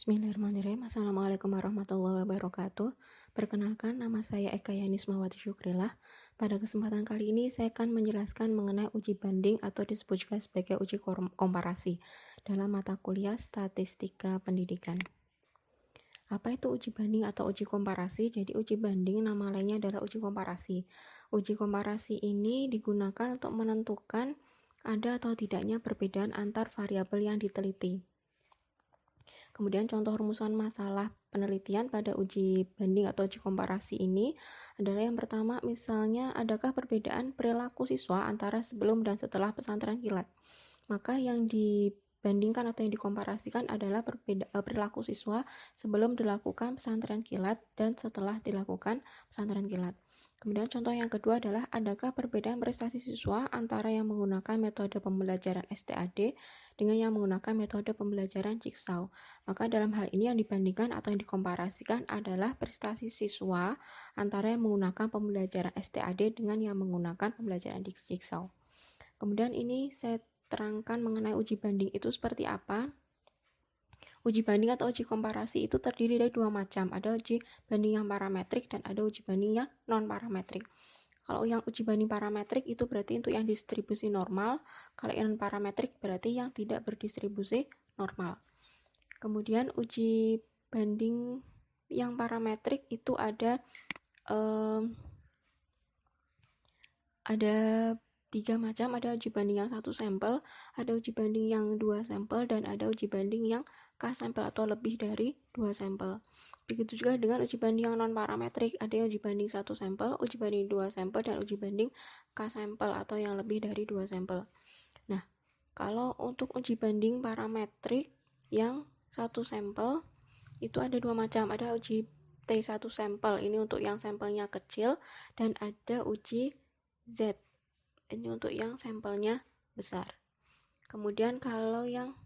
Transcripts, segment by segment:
Bismillahirrahmanirrahim. Assalamualaikum warahmatullahi wabarakatuh. Perkenalkan, nama saya Eka Yanismawati Syukrilah. Pada kesempatan kali ini, saya akan menjelaskan mengenai uji banding atau disebut juga sebagai uji komparasi dalam mata kuliah Statistika Pendidikan. Apa itu uji banding atau uji komparasi? Jadi uji banding nama lainnya adalah uji komparasi. Uji komparasi ini digunakan untuk menentukan ada atau tidaknya perbedaan antar variabel yang diteliti. Kemudian contoh rumusan masalah penelitian pada uji banding atau uji komparasi ini adalah yang pertama, misalnya adakah perbedaan perilaku siswa antara sebelum dan setelah pesantren kilat. Maka yang dibandingkan atau yang dikomparasikan adalah perilaku siswa sebelum dilakukan pesantren kilat dan setelah dilakukan pesantren kilat. Kemudian contoh yang kedua adalah adakah perbedaan prestasi siswa antara yang menggunakan metode pembelajaran STAD dengan yang menggunakan metode pembelajaran Jigsaw. Maka dalam hal ini yang dibandingkan atau yang dikomparasikan adalah prestasi siswa antara yang menggunakan pembelajaran STAD dengan yang menggunakan pembelajaran Jigsaw. Kemudian ini saya terangkan mengenai uji banding itu seperti apa. Uji banding atau uji komparasi itu terdiri dari dua macam. Ada uji banding yang parametrik dan ada uji banding yang non-parametrik. Kalau yang uji banding parametrik itu berarti untuk yang distribusi normal. Kalau yang non-parametrik berarti yang tidak berdistribusi normal. Kemudian uji banding yang parametrik itu ada tiga macam, ada uji banding yang satu sampel, ada uji banding yang dua sampel, dan ada uji banding yang K sampel atau lebih dari dua sampel. Begitu juga dengan uji banding yang non-parametrik, ada yang uji banding satu sampel, uji banding dua sampel, dan uji banding K sampel atau yang lebih dari dua sampel. Nah, kalau untuk uji banding parametrik yang satu sampel, itu ada dua macam, ada uji T1 sampel, ini untuk yang sampelnya kecil, dan ada uji Z, ini untuk yang sampelnya besar. Kemudian kalau yang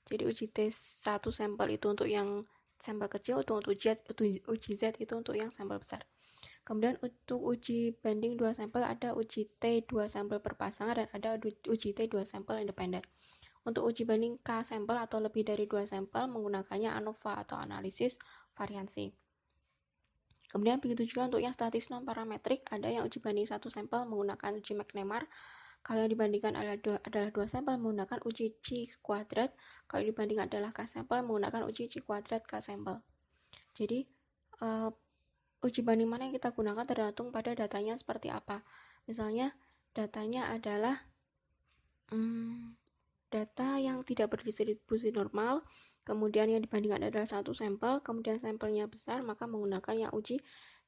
jadi uji T1 sampel itu untuk yang sampel kecil, untuk uji Z itu untuk yang sampel besar. Kemudian untuk uji banding dua sampel ada uji T2 sampel per pasangan dan ada uji T2 sampel independen. Untuk uji banding K sampel atau lebih dari dua sampel menggunakannya ANOVA atau analisis variansi. Kemudian begitu juga untuk yang statis non-parametrik, ada yang uji banding satu sampel menggunakan uji McNemar. Kalau yang dibandingkan adalah dua sampel menggunakan uji C kuadrat. Kalau dibandingkan adalah K sampel menggunakan uji C kuadrat K sampel. Jadi uji banding mana yang kita gunakan tergantung pada datanya seperti apa. Misalnya datanya adalah data yang tidak berdistribusi normal, kemudian yang dibandingkan adalah satu sampel, kemudian sampelnya besar, maka menggunakan yang uji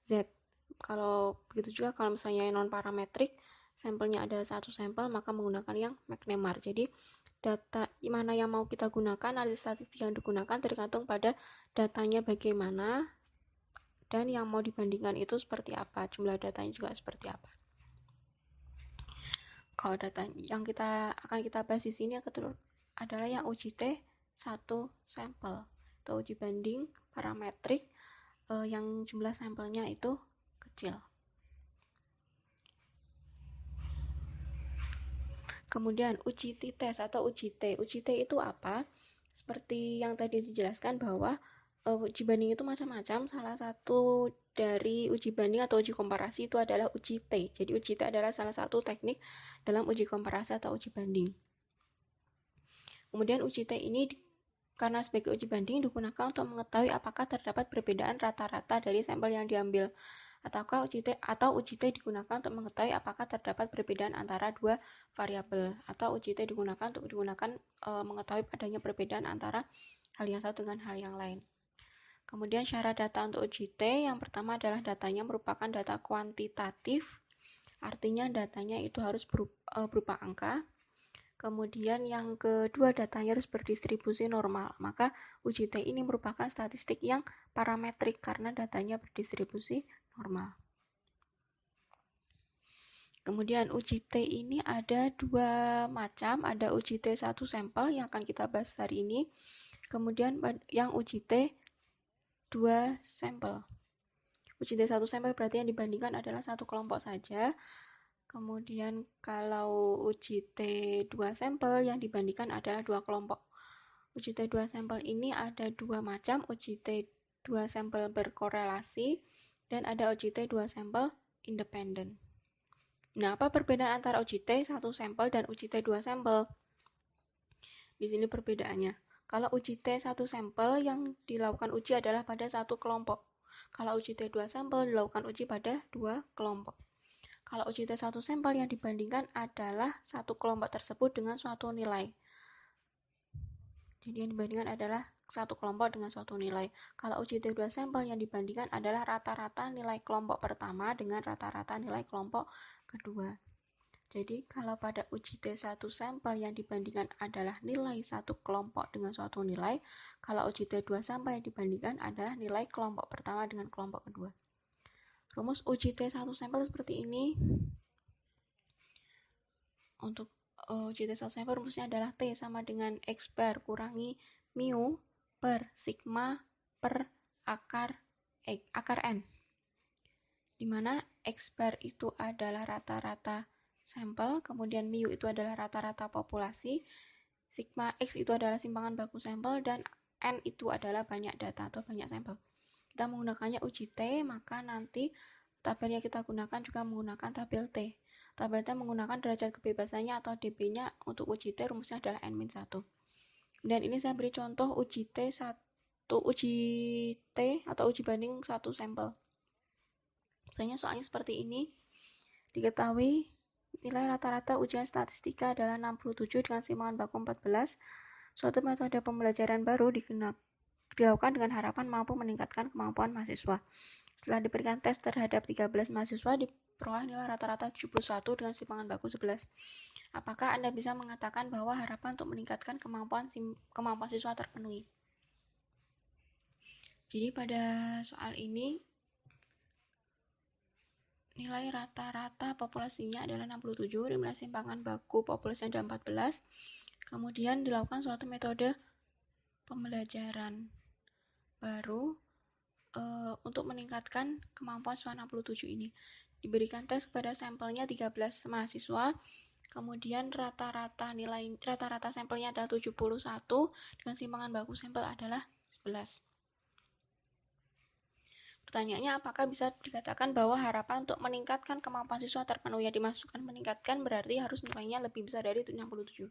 Z. Kalau begitu juga kalau misalnya non parametrik, sampelnya adalah satu sampel, maka menggunakan yang McNemar. Jadi data mana yang mau kita gunakan, analisis statistik yang digunakan tergantung pada datanya bagaimana dan yang mau dibandingkan itu seperti apa, jumlah datanya juga seperti apa. Kalau data yang akan kita bahas di sini adalah yang uji T1 sampel atau uji banding parametrik yang jumlah sampelnya itu kecil. Kemudian uji t-test atau uji T. Uji T itu apa? Seperti yang tadi dijelaskan bahwa uji banding itu macam-macam. Salah satu dari uji banding atau uji komparasi itu adalah uji T. Jadi uji T adalah salah satu teknik dalam uji komparasi atau uji banding. Kemudian uji T ini karena sebagai uji banding digunakan untuk mengetahui apakah terdapat perbedaan rata-rata dari sampel yang diambil. Ataukah uji T digunakan untuk mengetahui apakah terdapat perbedaan antara dua variabel, atau uji T digunakan untuk mengetahui adanya perbedaan antara hal yang satu dengan hal yang lain. Kemudian syarat data untuk uji T, yang pertama adalah datanya merupakan data kuantitatif, artinya datanya itu harus berupa angka. Kemudian yang kedua, datanya harus berdistribusi normal. Maka uji T ini merupakan statistik yang parametrik karena datanya berdistribusi normal. Kemudian uji T ini ada dua macam, ada uji T1 sampel yang akan kita bahas hari ini. Kemudian yang uji T2 sampel. Uji T1 sampel berarti yang dibandingkan adalah satu kelompok saja. Kemudian kalau uji T2 sampel yang dibandingkan adalah dua kelompok. Uji T2 sampel ini ada dua macam, uji T2 sampel berkorelasi dan ada uji T2 sampel independen. Nah, apa perbedaan antara uji T1 sampel dan uji T2 sampel? Di sini perbedaannya. Kalau uji T1 sampel yang dilakukan uji adalah pada satu kelompok. Kalau uji T2 sampel dilakukan uji pada dua kelompok. Kalau uji T1 sampel yang dibandingkan adalah satu kelompok tersebut dengan suatu nilai. Jadi yang dibandingkan adalah satu kelompok dengan suatu nilai. Kalau uji T2 sampel yang dibandingkan adalah rata-rata nilai kelompok pertama dengan rata-rata nilai kelompok kedua. Jadi kalau pada uji T1 sampel yang dibandingkan adalah nilai satu kelompok dengan suatu nilai, kalau uji T2 sampel yang dibandingkan adalah nilai kelompok pertama dengan kelompok kedua. Rumus uji T1 sampel seperti ini. Untuk uji T1 sampel rumusnya adalah T sama dengan X bar kurangi mu per sigma per akar N, di mana X bar itu adalah rata-rata sampel, kemudian mu itu adalah rata-rata populasi, sigma X itu adalah simpangan baku sampel, dan N itu adalah banyak data atau banyak sampel. Kita menggunakannya uji T, maka nanti tabel yang kita gunakan juga menggunakan tabel T. Tabel T menggunakan derajat kebebasannya atau dB-nya. Untuk uji T rumusnya adalah N-1. Dan ini saya beri contoh uji T atau uji banding satu sampel. Misalnya soalnya seperti ini. Diketahui nilai rata-rata ujian statistika adalah 67 dengan simpangan baku 14. Suatu metode pembelajaran baru dilakukan dengan harapan mampu meningkatkan kemampuan mahasiswa. Setelah diberikan tes terhadap 13 mahasiswa, diperoleh nilai rata-rata 71 dengan simpangan baku 11. Apakah Anda bisa mengatakan bahwa harapan untuk meningkatkan kemampuan siswa terpenuhi? Jadi pada soal ini, nilai rata-rata populasinya adalah 67, nilai simpangan baku populasinya adalah 14. Kemudian dilakukan suatu metode pembelajaran baru untuk meningkatkan kemampuan siswa 67 ini. Diberikan tes kepada sampelnya 13 mahasiswa, kemudian rata-rata sampelnya adalah 71 dengan simpangan baku sampel adalah 11. Pertanyaannya, apakah bisa dikatakan bahwa harapan untuk meningkatkan kemampuan siswa terpenuhi? Yang dimasukkan meningkatkan berarti harus nilainya lebih besar dari 67.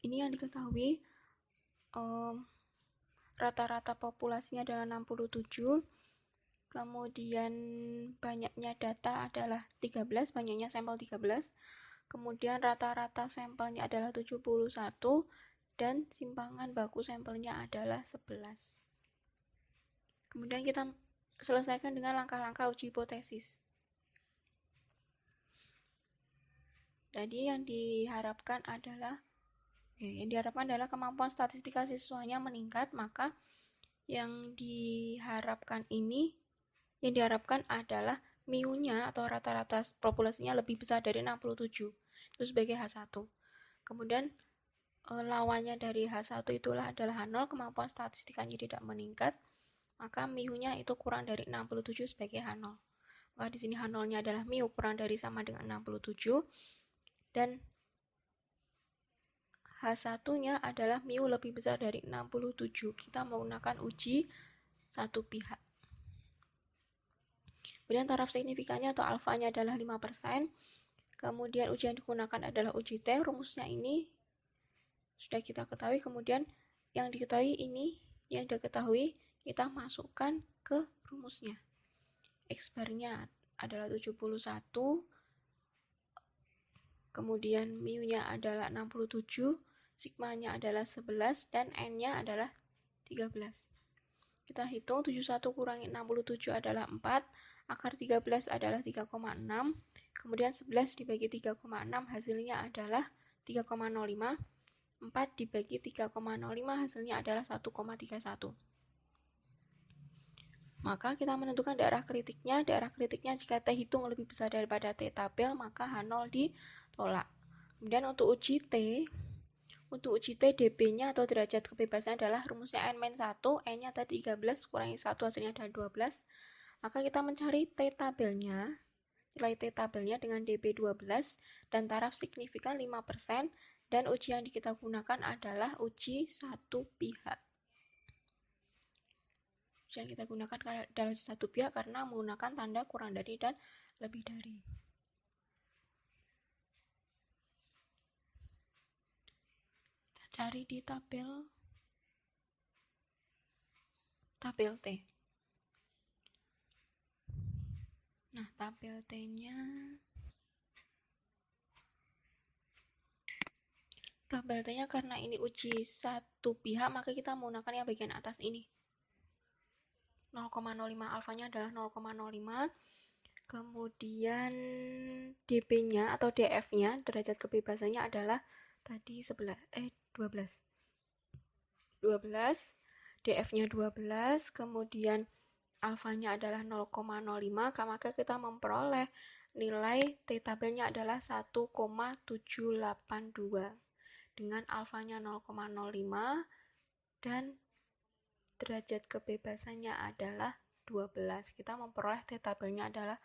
Ini yang diketahui rata-rata populasinya adalah 67, kemudian banyaknya data adalah 13, banyaknya sampel 13, kemudian rata-rata sampelnya adalah 71, dan simpangan baku sampelnya adalah 11. Kemudian kita selesaikan dengan langkah-langkah uji hipotesis. Jadi yang diharapkan adalah kemampuan statistika siswanya meningkat, maka yang diharapkan adalah mu-nya atau rata-rata populasinya lebih besar dari 67. Itu sebagai H1. Kemudian lawannya dari H1 itulah adalah H0, kemampuan statistikanya tidak meningkat, maka mu-nya itu kurang dari 67 sebagai H0. Maka di sini H0-nya adalah mu kurang dari sama dengan 67, dan H1-nya adalah mu lebih besar dari 67. Kita menggunakan uji satu pihak. Kemudian taraf signifikannya atau alfanya adalah 5%. Kemudian uji yang digunakan adalah uji T. Rumusnya ini sudah kita ketahui. Kemudian yang diketahui ini, yang diketahui kita masukkan ke rumusnya. X bar-nya adalah 71, kemudian mu-nya adalah 67, sigma-nya adalah 11, dan N-nya adalah 13. Kita hitung 71 kurangi 67 adalah 4, akar 13 adalah 3,6, kemudian 11 dibagi 3,6 hasilnya adalah 3,05, 4 dibagi 3,05 hasilnya adalah 1,31. Maka kita menentukan daerah kritiknya. Daerah kritiknya jika T hitung lebih besar daripada T tabel, maka H0 ditolak. Kemudian untuk uji T dB-nya atau derajat kebebasan adalah rumusnya N-1, N-nya tadi 13 kurangi 1 hasilnya adalah 12. Maka kita mencari T tabelnya, nilai T tabelnya dengan dB 12 dan taraf signifikan 5%, Dan uji yang kita gunakan adalah uji satu pihak. Uji yang kita gunakan adalah uji satu pihak karena menggunakan tanda kurang dari dan lebih dari. Kita cari di tabel T. Nah, tabel T-nya karena ini uji satu pihak, maka kita menggunakan yang bagian atas ini. 0,05 alfanya adalah 0,05. Kemudian dP-nya atau dF-nya, derajat kebebasannya adalah tadi 12. dF-nya 12, kemudian alfanya adalah 0,05, maka kita memperoleh nilai T tabelnya adalah 1,782 dengan alfanya 0,05 dan derajat kebebasannya adalah 12. Kita memperoleh T tabelnya adalah